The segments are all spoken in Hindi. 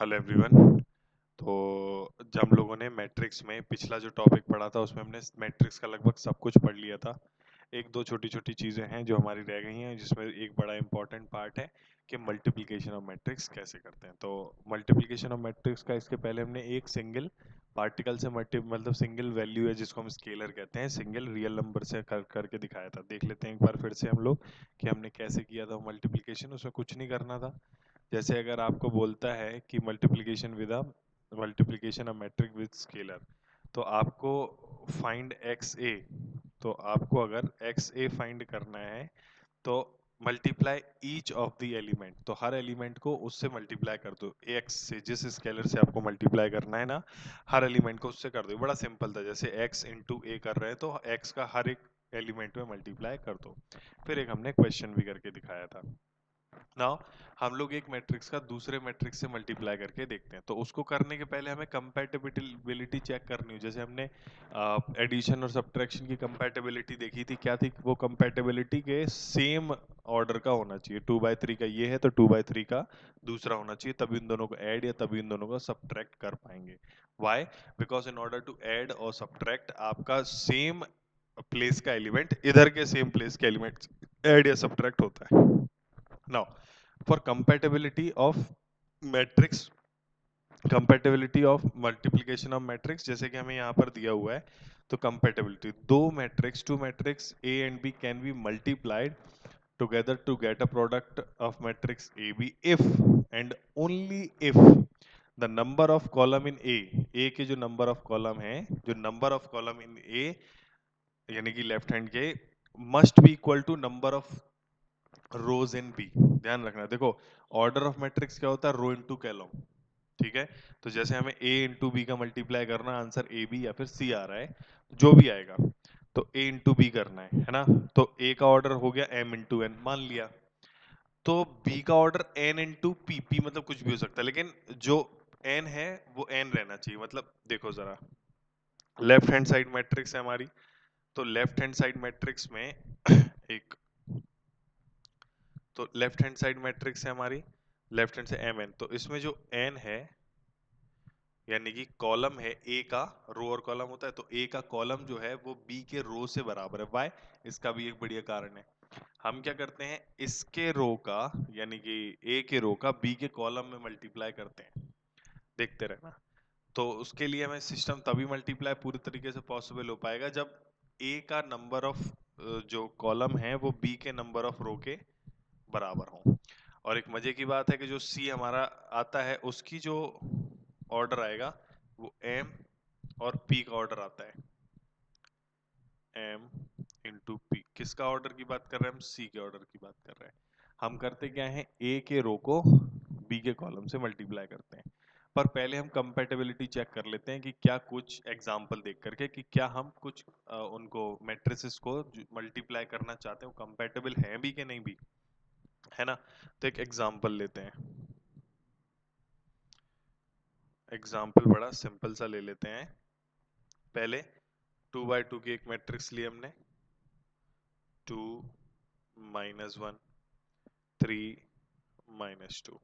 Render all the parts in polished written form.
Hello everyone. तो जब हम लोगों ने मैट्रिक्स में पिछला जो टॉपिक पढ़ा था उसमें हमने मैट्रिक्स का लगभग सब कुछ पढ़ लिया था। एक दो छोटी छोटी चीज़ें हैं जो हमारी रह गई हैं, जिसमें एक बड़ा इंपॉर्टेंट पार्ट है कि मल्टीप्लिकेशन ऑफ मैट्रिक्स कैसे करते हैं। तो मल्टीप्लिकेशन ऑफ मैट्रिक्स का इसके पहले हमने एक सिंगल पार्टिकल से मतलब सिंगल वैल्यू है जिसको हम स्केलर कहते हैं, सिंगल रियल नंबर से करके दिखाया था। देख लेते हैं एक बार फिर से हम लोग कि हमने कैसे किया था मल्टीप्लिकेशन। उसमें कुछ नहीं करना था। जैसे अगर आपको बोलता है कि multiplication of matrix with scalar, तो आपको फाइंड एक्स ए, तो आपको अगर एक्स ए फाइंड करना है तो multiply each of the element, तो हर एलिमेंट को उससे मल्टीप्लाई कर दो एक्स से, जिस स्केलर से आपको मल्टीप्लाई करना है ना, हर एलिमेंट को उससे कर दो। बड़ा सिंपल था, जैसे एक्स इंटू ए कर रहे हैं तो एक्स का हर एक एलिमेंट में मल्टीप्लाई कर दो। फिर एक हमने क्वेश्चन भी करके दिखाया था। नाउ हम लोग एक मैट्रिक्स का दूसरे मैट्रिक्स से मल्टीप्लाई करके देखते हैं। तो उसको करने के पहले हमें कंपैटिबिलिटी चेक करनी है। जैसे हमने एडिशन और सब्ट्रैक्शन की कंपैटिबिलिटी देखी थी, क्या थी वो? कंपैटिबिलिटी के सेम ऑर्डर का होना चाहिए। 2/3 का ये है तो 2/3 का दूसरा होना चाहिए, तभी इन दोनों को ऐड या तभी इन दोनों को सब्ट्रैक्ट कर पाएंगे। Why? Because in order to add और सब्ट्रैक्ट आपका सेम प्लेस का एलिमेंट इधर के सेम प्लेस के एलिमेंट ऐड या सब्ट्रैक्ट होता है। Now, for compatibility of matrix, compatibility of multiplication of matrix, जैसे कि हमें यहाँ पर दिया हुआ है, तो compatibility to matrix A and B can be multiplied together to get a product of matrix AB if and only if the number of column in A के जो number of column है, जो number of column in A यानी कि लेफ्ट हैंड के, must be equal to number of rows in B. ध्यान रखना, देखो ऑर्डर ऑफ मैट्रिक्स क्या होता है? Row into column. ठीक है, तो जैसे हमें ए इंटू बी का मल्टीप्लाई करना, आंसर ए बी या फिर सी आ रहा है, जो भी आएगा तो ए इंटू बी करना है ना। तो ए का ऑर्डर हो गया एम इंटू एन मान लिया, तो बी का order N into P, P मतलब कुछ भी हो सकता है, लेकिन जो एन है वो एन रहना चाहिए। मतलब देखो जरा, लेफ्ट हैंड साइड मैट्रिक्स है हमारी, तो लेफ्ट हैंड साइड मैट्रिक्स में एक, तो लेफ्ट हैंड साइड मैट्रिक्स है हमारी, लेफ्ट हैंड से एम एन, तो इसमें जो एन है यानी कि कॉलम है ए का, रो और कॉलम होता है, तो ए का कॉलम जो है वो बी के रो से बराबर है। वाई? इसका भी एक बढ़िया कारण है। हम क्या करते हैं, इसके रो का यानी कि ए के रो का बी के कॉलम में मल्टीप्लाई करते हैं। देखते रहना। तो उसके लिए हमें सिस्टम तभी मल्टीप्लाई पूरी तरीके से पॉसिबल हो पाएगा जब ए का नंबर ऑफ जो कॉलम है वो बी के नंबर ऑफ रो के बराबर हो। और एक मजे की बात है कि जो सी हमारा आता है उसकी जो ऑर्डर आएगा वो एम और पी का ऑर्डर आता है, एम इंटू पी। किसका ऑर्डर की बात कर रहे हैं हम? सी के ऑर्डर की बात कर रहे हैं। हम करते क्या है, ए के रो को बी के कॉलम से मल्टीप्लाई करते हैं। पर पहले हम कंपैटिबिलिटी चेक कर लेते हैं कि क्या कुछ एग्जांपल देख करके कि क्या हम कुछ उनको मैट्रिसेस को मल्टीप्लाई करना चाहते हैं वो कंपैटिबल हैं भी कि नहीं भी, है ना। तो एक एग्जांपल लेते हैं। एग्जाम्पल बड़ा सिंपल सा ले लेते हैं। पहले 2/2 की एक मैट्रिक्स ली हमने, 2 -1 3 -2।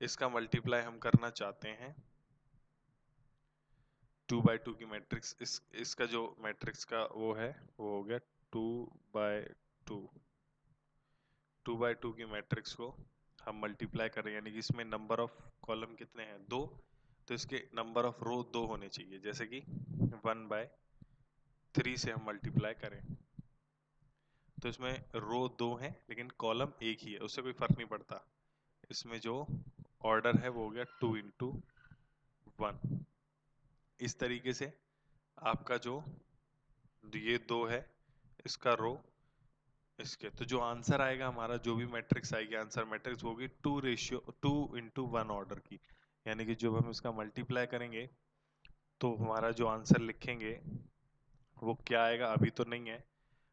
इसका मल्टीप्लाई हम करना चाहते हैं 2/2 की मैट्रिक्स, इसका जो मैट्रिक्स का वो है वो हो गया 2/2। 2/2 की मैट्रिक्स को हम मल्टीप्लाई कर रहे हैं, यानी कि इसमें नंबर ऑफ कॉलम कितने हैं? 2, तो इसके नंबर ऑफ रो 2 होने चाहिए। जैसे कि 1/3 से हम मल्टीप्लाई करें, तो इसमें रो 2 है लेकिन कॉलम एक ही है, उससे कोई फर्क नहीं पड़ता। इसमें जो ऑर्डर है वो हो गया 2 इंटू 1। इस तरीके से आपका जो ये 2 है इसका रो, इसके तो जो आंसर आएगा हमारा, जो भी मैट्रिक्स आएगी आंसर मैट्रिक्स होगी 2:1 ऑर्डर की। यानी कि जब हम इसका मल्टीप्लाई करेंगे तो हमारा जो आंसर लिखेंगे वो क्या आएगा अभी तो नहीं है,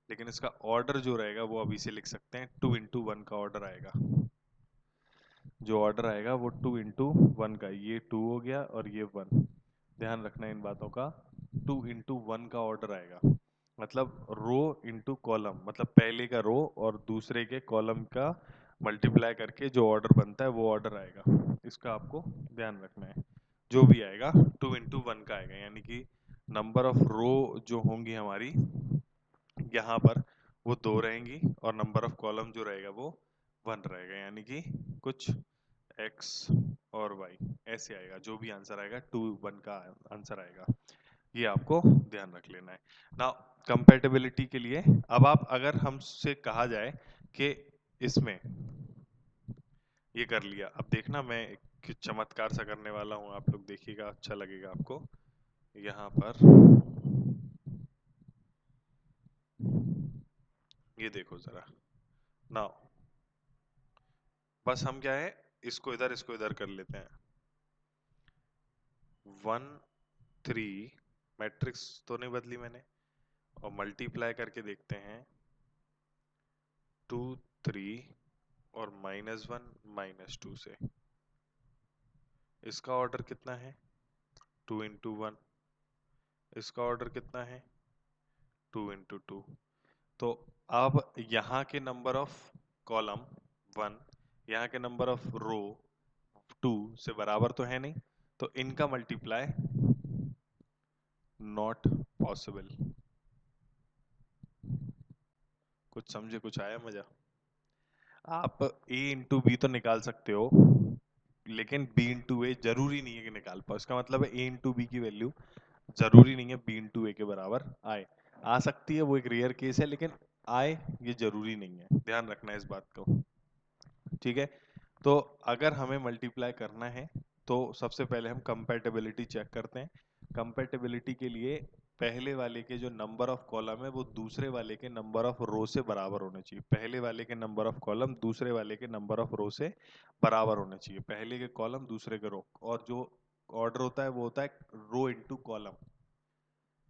लेकिन इसका ऑर्डर जो रहेगा वो अभी से लिख सकते हैं। 2:1 का ऑर्डर आएगा, जो ऑर्डर आएगा वो 2:1 का, ये 2 हो गया और ये 1। ध्यान रखना इन बातों का। 2:1 का ऑर्डर आएगा, मतलब रो इंटू कॉलम, मतलब पहले का रो और दूसरे के कॉलम का मल्टीप्लाई करके जो ऑर्डर बनता है वो ऑर्डर आएगा, इसका आपको ध्यान रखना है। जो भी आएगा 2 into 1 का आएगा, यानी कि नंबर ऑफ रो जो होंगी हमारी यहाँ पर वो 2 रहेंगी और नंबर ऑफ कॉलम जो रहेगा वो 1 रहेगा, यानी कि कुछ x और y ऐसे आएगा। जो भी आंसर आएगा 2 1 का आंसर आएगा, ये आपको ध्यान रख लेना है ना। कंपैटिबिलिटी के लिए अब आप अगर हमसे कहा जाए कि इसमें ये कर लिया, अब देखना मैं एक चमत्कार सा करने वाला हूं, आप लोग देखिएगा, अच्छा लगेगा आपको। यहाँ पर ये देखो जरा नाउ, बस हम क्या है इसको इधर कर लेते हैं। 1 3 मैट्रिक्स तो नहीं बदली मैंने, और मल्टीप्लाई करके देखते हैं 2 3 और -1 -2 से। इसका ऑर्डर कितना है 2 into 1, इसका ऑर्डर कितना है 2 into 2। तो अब यहाँ के नंबर ऑफ कॉलम 1, यहाँ के नंबर ऑफ रो 2 से बराबर तो है नहीं, तो इनका मल्टीप्लाई नॉट पॉसिबल। कुछ समझे, कुछ आया मजा? आप a इंटू बी तो निकाल सकते हो, लेकिन b इंटू ए जरूरी नहीं है कि निकाल पाओ। इसका मतलब है a इंटू बी की वैल्यू जरूरी नहीं है b इंटू ए के बराबर आए। आ सकती है, वो एक रेयर केस है, लेकिन आए ये जरूरी नहीं है, ध्यान रखना है इस बात को। ठीक है, तो अगर हमें मल्टीप्लाई करना है तो सबसे पहले हम कंपैटिबिलिटी चेक करते हैं। कंपैटिबिलिटी के लिए पहले वाले के जो नंबर ऑफ कॉलम है वो दूसरे वाले के नंबर ऑफ रो से बराबर होने चाहिए। पहले वाले के नंबर ऑफ कॉलम दूसरे वाले के नंबर ऑफ रो से बराबर होने चाहिए। पहले के कॉलम दूसरे के रो, और जो ऑर्डर होता है वो होता है रो इनटू कॉलम,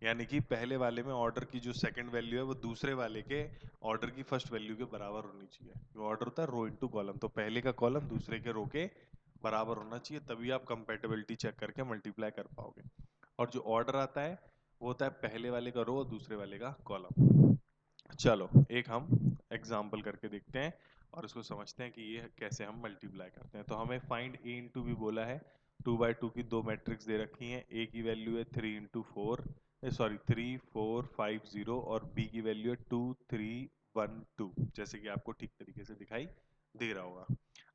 यानी कि पहले वाले में ऑर्डर की जो सेकंड वैल्यू है वो दूसरे वाले के ऑर्डर की फर्स्ट वैल्यू के बराबर होनी चाहिए। जो ऑर्डर होता है रो इनटू कॉलम, तो पहले का कॉलम दूसरे के रो के बराबर होना चाहिए, तभी आप कंपैटिबिलिटी चेक करके मल्टीप्लाई कर पाओगे। और जो ऑर्डर आता है वो होता है पहले वाले का रो और दूसरे वाले का कॉलम। चलो एक हम एग्जाम्पल करके देखते हैं और इसको समझते हैं कि ये कैसे हम मल्टीप्लाई करते हैं। तो हमें फाइंड ए इंटू बी बोला है, 2 by 2 की दो मैट्रिक्स दे रखी हैं। ए की वैल्यू है 3 into 4, सॉरी 3 4 5 0, और बी की वैल्यू है 2 3 1 2, जैसे कि आपको ठीक तरीके से दिखाई दे रहा होगा।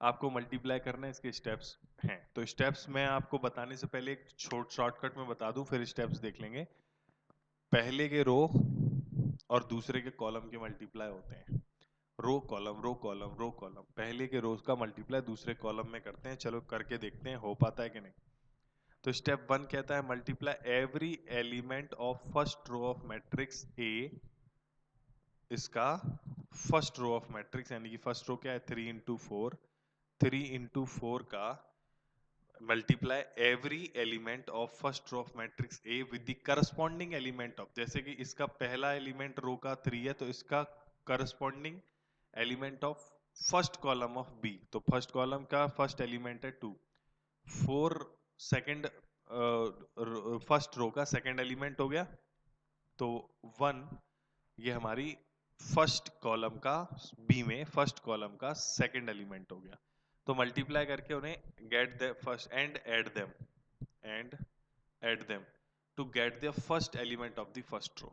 आपको मल्टीप्लाई करना है, इसके स्टेप्स हैं। तो स्टेप्स मैं आपको बताने से पहले एक शॉर्टकट में बता दूं, फिर स्टेप्स देख लेंगे। पहले के रो और दूसरे के कॉलम के मल्टीप्लाई होते हैं। Row column row column row column, पहले के रोज का मल्टीप्लाई दूसरे कॉलम में करते हैं। चलो करके देखते हैं हो पाता है कि नहीं। तो स्टेप 1 कहता है multiply every element of first row of matrix A, इसका फर्स्ट रो ऑफ मैट्रिक्स, यानी कि फर्स्ट रो क्या है 3 into 4, 3 into 4 का multiply every element of first row of matrix A with the corresponding element of, जैसे कि इसका पहला एलिमेंट रो का 3 है तो इसका corresponding element of first column of B, तो फर्स्ट कॉलम का फर्स्ट एलिमेंट है 2। 4 सेकंड फर्स्ट रो का सेकंड एलिमेंट हो गया, तो 1 ये हमारी फर्स्ट कॉलम का बी में फर्स्ट कॉलम का सेकंड एलिमेंट हो गया। तो मल्टीप्लाई करके उन्हें get the first and add them to get the first element of the first row.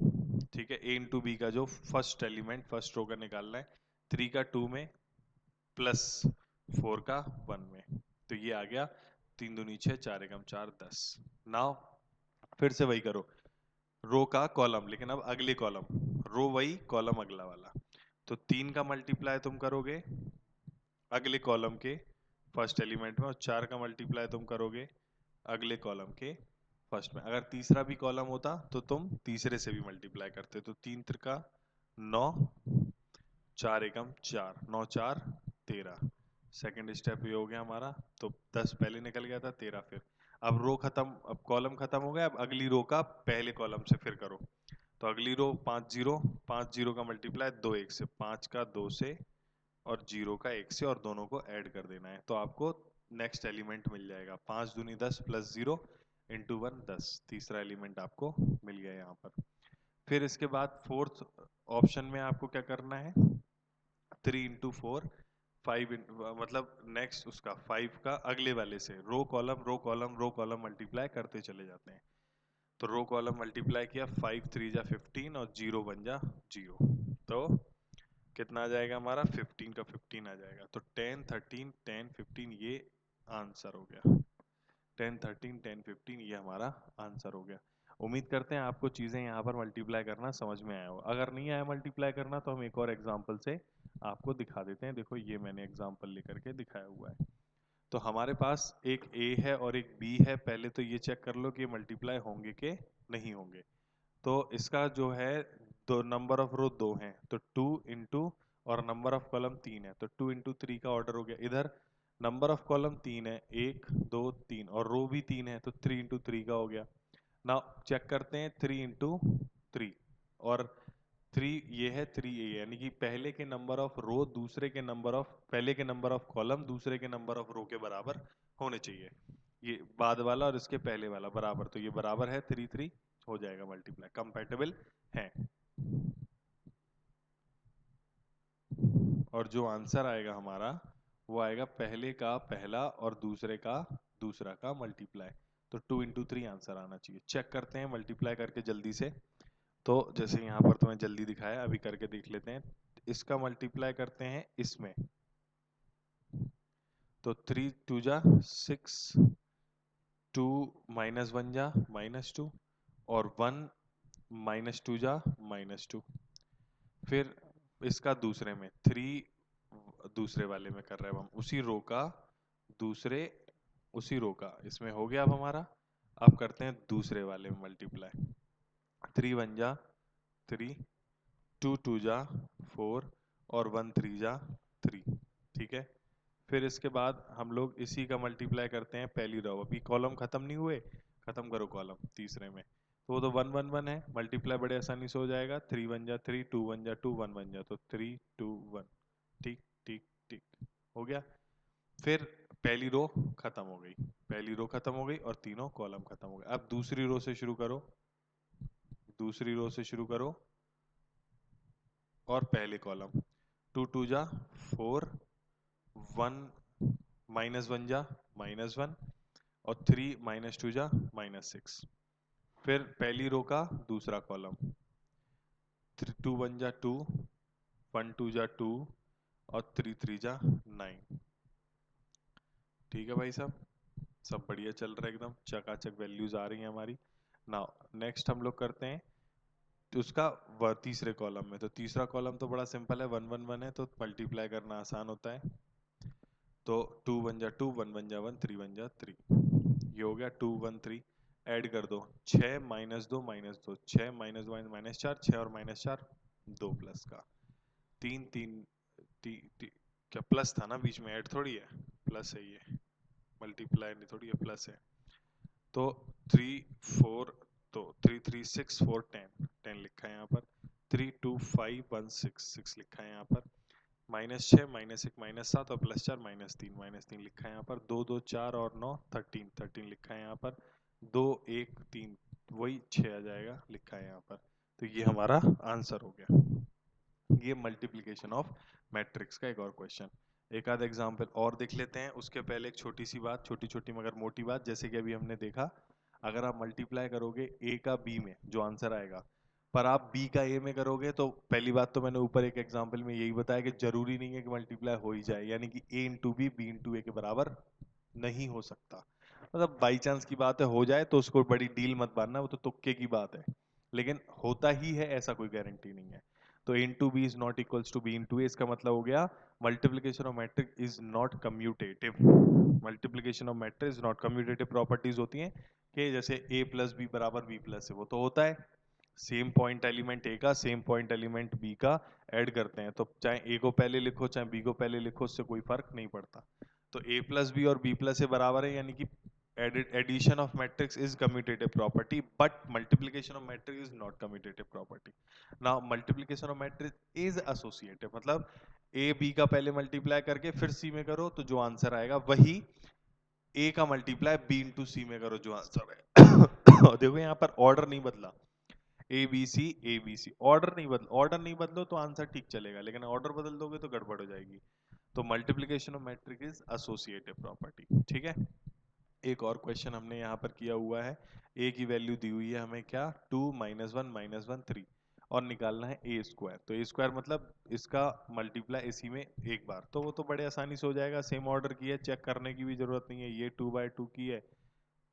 ठीक है, ए इंटू बी का जो फर्स्ट एलिमेंट फर्स्ट रो का निकालना है, 3 का 2 में प्लस 4 का 1 में, तो ये आ गया 3 दूनी 6 4 एकम 4 10। नाउ फिर से वही करो, रो का कॉलम, लेकिन अब अगले कॉलम, रो वही कॉलम अगला वाला। तो 3 का मल्टीप्लाई तुम करोगे अगले कॉलम के फर्स्ट एलिमेंट में, और 4 का मल्टीप्लाई तुम करोगे अगले कॉलम के फर्स्ट में। अगर तीसरा भी कॉलम होता तो तुम तीसरे से भी मल्टीप्लाई करते। तो 3 त्रिका 9, 4 एकम 4, 9 4 13। सेकंड स्टेप ये हो गया हमारा, तो 10 पहले निकल गया था, 13 फिर। अब रो खत्म, अब कॉलम खत्म हो गया, अब अगली रो का पहले कॉलम से फिर करो। तो अगली रो 5 0, 5 0 का मल्टीप्लाई 2 1 से, 5 का 2 से और 0 का 1 से, और दोनों को ऐड कर देना है, तो आपको नेक्स्ट एलिमेंट मिल जाएगा। 5 दूनी 10 प्लस 0 इंटू 1 10, तीसरा एलिमेंट आपको मिल गया यहाँ पर। फिर इसके बाद फोर्थ ऑप्शन में आपको क्या करना है, 3 into 4 5 मतलब नेक्स्ट उसका 5 का अगले वाले से row column row column row column multiply करते चले जाते हैं। तो रो कॉलम मल्टीप्लाई किया, 5 3 जा 15 और 0 1 जा 0, तो कितना आ जाएगा हमारा 15 का 15 आ जाएगा। तो 10 13 10 15 ये आंसर हो गया। 10 13 10 15 ये हमारा आंसर हो गया। उम्मीद करते हैं आपको चीज़ें यहाँ पर मल्टीप्लाई करना समझ में आया हो। अगर नहीं आया मल्टीप्लाई करना तो हम एक और एग्जांपल से आपको दिखा देते हैं। देखो ये मैंने एग्जांपल लेकर के दिखाया हुआ है। तो हमारे पास एक ए है और एक बी है। पहले तो ये चेक कर लो कि मल्टीप्लाई होंगे कि नहीं होंगे। तो इसका जो है दो नंबर ऑफ रो 2 हैं, तो 2 इंटू और नंबर ऑफ कॉलम 3 है, तो 2 इंटू 3 का ऑर्डर हो गया। इधर नंबर ऑफ कॉलम 3 है, 1 2 3, और रो भी 3 है, तो 3 इंटू 3 का हो गया। नाउ चेक करते हैं 3 इंटू 3, और 3 ये है 3 ये, यानी कि पहले के नंबर ऑफ रो दूसरे के नंबर ऑफ पहले के नंबर ऑफ कॉलम दूसरे के नंबर ऑफ रो के बराबर होने चाहिए। ये बाद वाला और इसके पहले वाला बराबर, तो ये बराबर है 3 3 हो जाएगा मल्टीप्लाई, कंपैटिबल है। और जो आंसर आएगा हमारा वो आएगा पहले का पहला और दूसरे का दूसरा का मल्टीप्लाई। तो 2 इंटू 3 आंसर आना चाहिए। चेक करते हैं मल्टीप्लाई करके जल्दी से। तो जैसे यहाँ पर तुम्हें जल्दी दिखाया, अभी करके देख लेते हैं। इसका मल्टीप्लाई करते हैं इसमें, तो 3 2 जा 6, 2 माइनस 1 जा -2, और 1 -2 जा -2। फिर इसका दूसरे में 3 दूसरे वाले में कर रहे हैं हम, उसी रो का दूसरे उसी रो का इसमें हो गया। अब हमारा अब करते हैं दूसरे वाले में मल्टीप्लाई। 3 1 जा 3, 2 2 जा 4, और 1 3 जा 3। ठीक है। फिर इसके बाद हम लोग इसी का मल्टीप्लाई करते हैं पहली रो। अभी कॉलम खत्म नहीं हुए, खत्म करो कॉलम तीसरे में। तो वो तो 1 1 1 है, मल्टीप्लाई बड़े आसानी से हो जाएगा। 3 1 जा 3, 2 1 जा 2, 1 1 जा, तो 3 2 1। ठीक ठीक ठीक हो गया। फिर पहली रो खत्म हो गई, पहली रो खत्म हो गई और तीनों कॉलम खत्म हो गए। अब दूसरी रो से शुरू करो, दूसरी रो से शुरू करो, और पहले कॉलम 2 2 जा 4, 1 -1 जा -1, और 3 -2 जा -6। फिर पहली रो का दूसरा कॉलम, 2 1 जा 2, 1 2 जा 2, और 3 3 जा 9। ठीक है भाई साहब, सब बढ़िया चल रहा है, एकदम चकाचक वैल्यूज आ रही हैं हमारी। नाउ नेक्स्ट हम लोग करते हैं तो उसका तीसरे कॉलम में। तो तीसरा कॉलम तो बड़ा सिंपल है, 1 1 1 है, तो मल्टीप्लाई करना आसान होता है। तो 2 1 जा 2, 1 1 जा 1, 3 1 जा 3, ये हो गया 2 1 3। ऐड कर दो, 6 -2 -2, 6 -4 6, और -4 2 प्लस का 3 3 क्या प्लस था ना बीच में, ऐड थोड़ी है, प्लस है ये, मल्टीप्लाई नहीं थोड़ी है, प्लस है। तो 3 4, तो 3 3 6 4 10 10 लिखा है यहाँ पर। 3 2 5 1 6 6 लिखा है यहाँ पर। -6 -1 -7 और +4 -3 लिखा है यहाँ पर। 2 2 4 और 9 13 13 लिखा है यहाँ पर। 2 1 3 वही 6 आ जाएगा, लिखा है यहाँ पर। तो ये हमारा आंसर हो गया। ये मल्टीप्लिकेशन ऑफ मैट्रिक्स का एक और क्वेश्चन। एक आध एग्जाम्पल और देख लेते हैं, उसके पहले एक छोटी सी बात, छोटी छोटी मगर मोटी बात। जैसे कि अभी हमने देखा, अगर आप मल्टीप्लाई करोगे ए का बी में जो आंसर आएगा, पर आप बी का ए में करोगे, तो पहली बात तो मैंने ऊपर एक एग्जाम्पल में यही बताया कि जरूरी नहीं है कि मल्टीप्लाई हो ही जाए, यानी कि ए इंटू बी इंटू ए के बराबर नहीं हो सकता। मतलब बाई चांस की बात है, हो जाए तो उसको बड़ी डील मत मानना, वो तो तुक्के की बात है। लेकिन होता ही है ऐसा कोई गारंटी नहीं है। तो a into b is not equals to b into a, इसका मतलब हो गया multiplication of matrix is not commutative. Multiplication of matrix is not commutative. Properties होती हैं कि जैसे a प्लस बी बराबर b प्लस है, वो तो होता है। सेम पॉइंट एलिमेंट a का सेम पॉइंट एलिमेंट b का ऐड करते हैं, तो चाहे a को पहले लिखो चाहे b को पहले लिखो, उससे कोई फर्क नहीं पड़ता। तो a प्लस बी और b प्लस ए बराबर है, यानी कि addition of matrix is commutative property, but multiplication of matrix is not commutative property. Now multiplication of matrix is associative, मतलब a b का पहले मल्टीप्लाई करके फिर c में करो, तो जो आंसर आएगा वही a का मल्टीप्लाई b इंटू सी में करो, जो आंसर है। देखो यहाँ पर ऑर्डर नहीं बदला, ए बी सी ऑर्डर नहीं बदलो तो आंसर ठीक चलेगा, लेकिन ऑर्डर बदल दोगे तो गड़बड़ हो जाएगी। तो multiplication of matrix is associative property. ठीक है, एक और क्वेश्चन हमने यहाँ पर किया हुआ है, ए की वैल्यू दी हुई है हमें क्या, 2 -1 -1 3, और निकालना है ए स्क्वायर। तो ए स्क्वायर मतलब इसका मल्टीप्लाई इसी में एक बार, तो वो तो बड़े आसानी से हो जाएगा, सेम ऑर्डर की है, चेक करने की भी जरूरत नहीं है। ये 2/2 की है,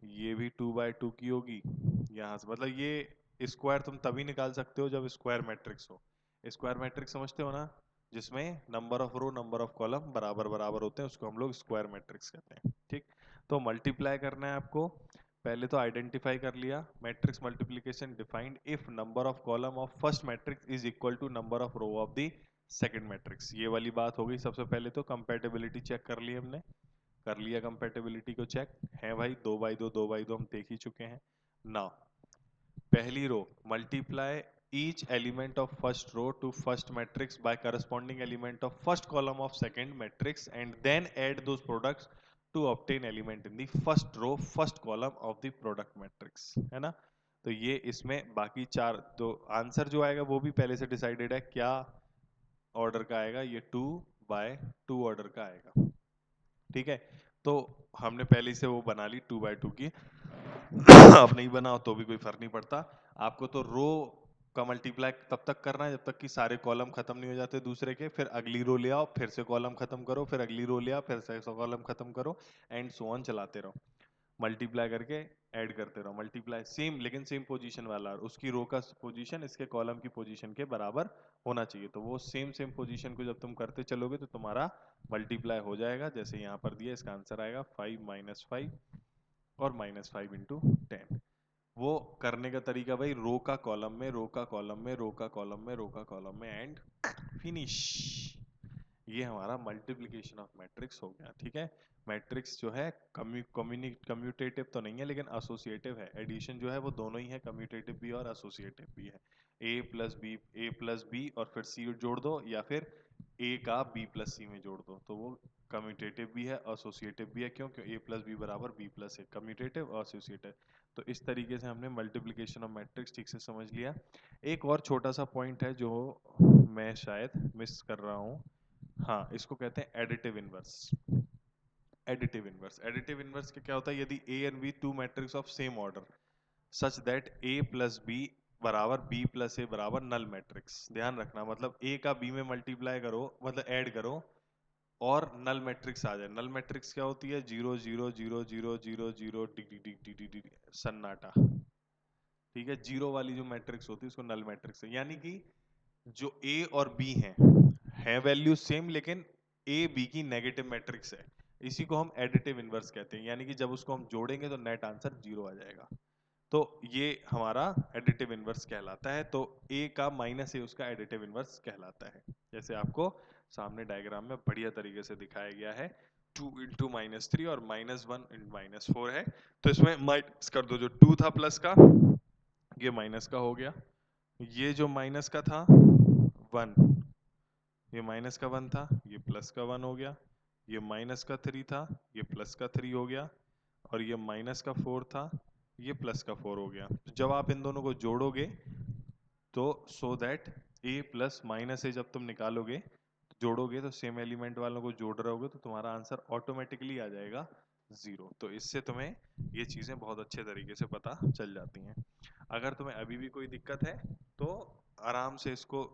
ये भी 2/2 की होगी, यहाँ से मतलब ये स्क्वायर तुम तभी निकाल सकते हो जब स्क्वायर मैट्रिक्स हो। स्क्वायर मैट्रिक्स समझते हो ना, जिसमें number of row number of column बराबर बराबर होते हैं, उसको हम लोग स्क्वायर मैट्रिक्स कहते हैं। ठीक, तो मल्टीप्लाई करना है आपको, पहले तो आइडेंटिफाई कर लिया, matrix multiplication defined if number of column of first matrix is equal to number of row of the second matrix. ये वाली बात हो गई। सबसे पहले तो कंपैटिबिलिटी चेक कर ली हमने, कर लिया कंपैटिबिलिटी को चेक, है भाई 2/2 हम देख ही चुके हैं ना। पहली रो, multiply each element of first row to first matrix by corresponding element of first column of second matrix and then add those products to obtain element in the first row first column of the product matrix, है ना। तो ये इसमें बाकी चार, तो आंसर जो आएगा वो भी पहले से डिसाइडेड है, क्या ऑर्डर का आएगा, ये 2/2 ऑर्डर का आएगा। ठीक है, तो हमने पहले से वो बना ली 2/2 की। अब नहीं बनाओ तो भी कोई फर्क नहीं पड़ता, आपको तो रो का मल्टीप्लाई तब तक करना है जब तक कि सारे कॉलम खत्म नहीं हो जाते दूसरे के, फिर अगली रो ले आओ, फिर से कॉलम खत्म करो, फिर अगली रो ले आओ, फिर से कॉलम खत्म करो, एंड सो ऑन चलाते रहो, मल्टीप्लाई करके ऐड करते रहो, मल्टीप्लाई सेम, लेकिन सेम पोजीशन वाला, उसकी रो का पोजीशन इसके कॉलम की पोजीशन के बराबर होना चाहिए। तो वो सेम सेम पोजीशन को जब तुम करते चलोगे तो तुम्हारा मल्टीप्लाई हो जाएगा, जैसे यहाँ पर दिया, इसका आंसर आएगा 5 - 5 और -5 × 10। वो करने का तरीका भाई, रो का कॉलम में, रो का कॉलम में, रो का कॉलम में, रो का कॉलम में, एंड फिनिश। ये हमारा मल्टीप्लिकेशन ऑफ मैट्रिक्स हो गया। ठीक है, मैट्रिक्स जो है कम्यूटेटिव तो नहीं है लेकिन एसोसिएटिव है, एडिशन जो है वो दोनों ही है, कम्यूटेटिव भी और एसोसिएटिव भी है। a+b और फिर c जोड़ दो, या फिर a का b+c में जोड़ दो, तो वो कम्यूटेटिव भी है, एसोसिएटिव भी है। क्यों? क्यों a+b = b+a, कम्यूटेटिव और एसोसिएटिव। तो इस तरीके से हमने मल्टीप्लिकेशन ऑफ मैट्रिक्स ठीक से समझ लिया। एक और छोटा सा पॉइंट है जो मैं शायद मिस कर रहा हूँ, हाँ, इसको कहते हैं एडिटिव इनवर्स। एडिटिव इनवर्स के क्या होता है, यदि A and B two matrix of same order such that a+b बराबर b+a बराबर नल मैट्रिक्स। ध्यान रखना, मतलब a का b में मल्टीप्लाई करो, मतलब ऐड करो, और नल मैट्रिक्स आ जाए। नल मैट्रिक्स क्या होती है, 0 0 0 0 0 0 टिक टिक टिक टिक टिक सन्नाटा। ठीक है, जीरो वाली जो मैट्रिक्स होती है उसको नल मैट्रिक्स है, यानी कि जो a और b हैं वैल्यू सेम, लेकिन a b की नेगेटिव मैट्रिक्स है, इसी को हम एडिटिव इनवर्स कहते हैं। यानी कि जब उसको हम जोड़ेंगे तो नेट आंसर 0 आ जाएगा, तो ये हमारा एडिटिव इनवर्स कहलाता है। तो a का -a उसका एडिटिव इनवर्स कहलाता है, जैसे आपको सामने डायग्राम में बढ़िया तरीके से दिखाया गया है। 2 × -3 और -1 × -4 है, तो इसमें माइनस कर दो, जो 2 था प्लस का, ये माइनस का हो गया, ये जो माइनस का था 1, ये माइनस का 1 था, ये प्लस का 1 हो गया, ये माइनस का 3 था, ये प्लस का 3 हो गया, और ये माइनस का 4 था, ये प्लस का 4 हो गया। तो जब आप इन दोनों को जोड़ोगे तो so that a plus minus A जब तुम निकालोगे, जोड़ोगे तो सेम एलिमेंट वालों को जोड़ रहे होगे, तो तुम्हारा आंसर ऑटोमेटिकली आ जाएगा 0। तो इससे तुम्हें ये चीजें बहुत अच्छे तरीके से पता चल जाती हैं। अगर तुम्हें अभी भी कोई दिक्कत है तो आराम से इसको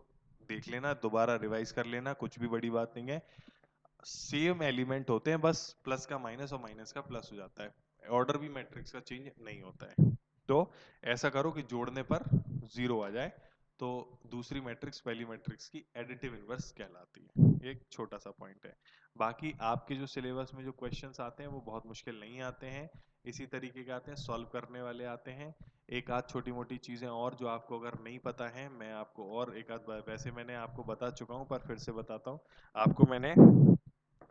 देख लेना, दोबारा रिवाइज कर लेना, कुछ भी बड़ी बात नहीं है, सेम एलिमेंट होते हैं, बस प्लस का माइनस और माइनस का प्लस हो जाता है, ऑर्डर भी मैट्रिक्स का चेंज नहीं होता है। तो ऐसा करो कि जोड़ने पर 0 आ जाए, तो दूसरी मैट्रिक्स पहली मैट्रिक्स की एडिटिव इनवर्स कहलाती है। एक छोटा सा पॉइंट है। बाकी आपके जो सिलेबस में जो क्वेश्चंस आते हैं वो बहुत मुश्किल नहीं आते हैं, इसी तरीके के आते हैं, सॉल्व करने वाले आते हैं। एक आध छोटी मोटी चीजें और जो आपको अगर नहीं पता है, मैं आपको और एक आध, वैसे मैंने आपको बता चुका हूँ पर फिर से बताता हूँ आपको। मैंने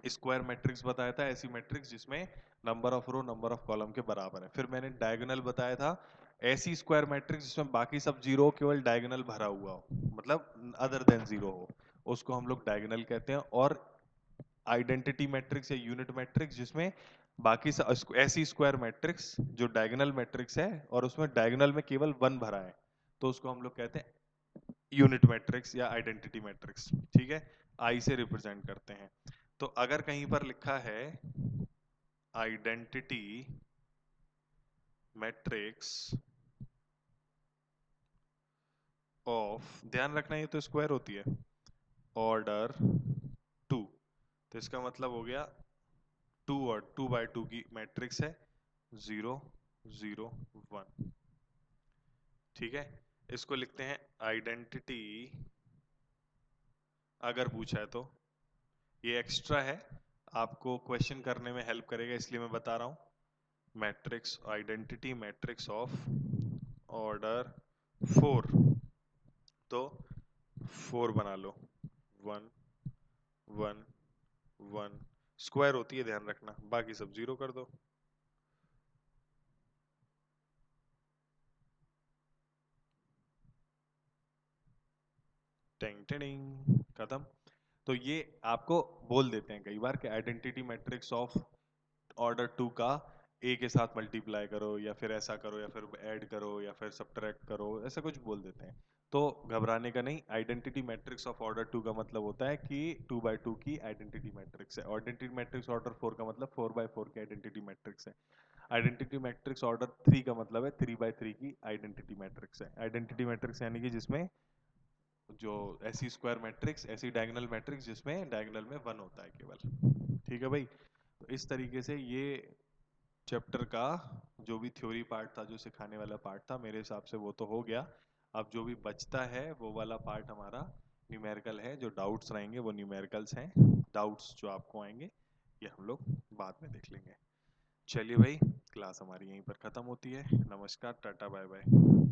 स्क्वायर मैट्रिक्स बताया था, ऐसी मैट्रिक्स जिसमें number of row number of column के बराबर है। फिर मैंने डायगोनल बताया था, ऐसी स्क्वायर मैट्रिक्स जिसमें बाकी सब जीरो, केवल डायगोनल भरा हुआ हो, मतलब अदर देन जीरो हो, उसको हम लोग डायगोनल कहते हैं। और आइडेंटिटी मैट्रिक्स या यूनिट मैट्रिक्स जिसमें बाकी ऐसी स्क्वायर मैट्रिक्स जो डायगोनल मैट्रिक्स है और उसमें डायगोनल में केवल 1 भरा है, तो उसको हम लोग कहते हैं यूनिट मैट्रिक्स या आइडेंटिटी मैट्रिक्स। ठीक है, आई से रिप्रेजेंट करते हैं। तो अगर कहीं पर लिखा है आइडेंटिटी मैट्रिक्स ऑफ, ध्यान रखना ये तो स्क्वायर होती है, ऑर्डर 2, तो इसका मतलब हो गया 2 और 2 by 2 की मैट्रिक्स है, 0 0 1। ठीक है, इसको लिखते हैं आइडेंटिटी, अगर पूछा है तो। ये एक्स्ट्रा है, आपको क्वेश्चन करने में हेल्प करेगा इसलिए मैं बता रहा हूं। Matrix identity matrix of order 4, तो 4 बना लो, 1 1 1, स्क्वायर होती है ध्यान रखना, बाकी सब जीरो कर दो। टिंग टिंग, खत्म। तो ये आपको बोल देते हैं कई बार कि आइडेंटिटी मैट्रिक्स ऑफ ऑर्डर 2 का ए के साथ मल्टीप्लाई करो, या फिर ऐसा करो, या फिर ऐड करो, या फिर सब्ट्रैक्ट करो, ऐसा कुछ बोल देते हैं। तो घबराने का नहीं, आइडेंटिटी मैट्रिक्स ऑफ ऑर्डर 2 का मतलब होता है कि 2 by 2 की आइडेंटिटी मैट्रिक्स है। आइडेंटिटी मैट्रिक्स ऑर्डर 4 का मतलब 4 by 4 की आइडेंटिटी मैट्रिक्स है। आइडेंटिटी मैट्रिक्स ऑर्डर 3 का मतलब है 3 by 3 की आइडेंटिटी मैट्रिक्स है। आइडेंटिटी मैट्रिक्स यानी कि जिसमें जो ऐसी स्क्वायर मैट्रिक्स, ऐसी डायगोनल मैट्रिक्स जिसमें डायगोनल में 1 होता है केवल। ठीक है भाई, तो इस तरीके से ये चैप्टर का जो भी थ्योरी पार्ट था, जो सिखाने वाला पार्ट था, मेरे हिसाब से वो तो हो गया। अब जो भी बचता है वो वाला पार्ट हमारा न्यूमेरिकल है, जो डाउट्स रहेंगे वो न्यूमेरिकल्स हैं। डाउट्स जो आपको आएंगे ये हम लोग बाद में देख लेंगे। चलिए भाई, क्लास हमारी यहीं पर खत्म होती है। नमस्कार, टाटा, बाय बाय।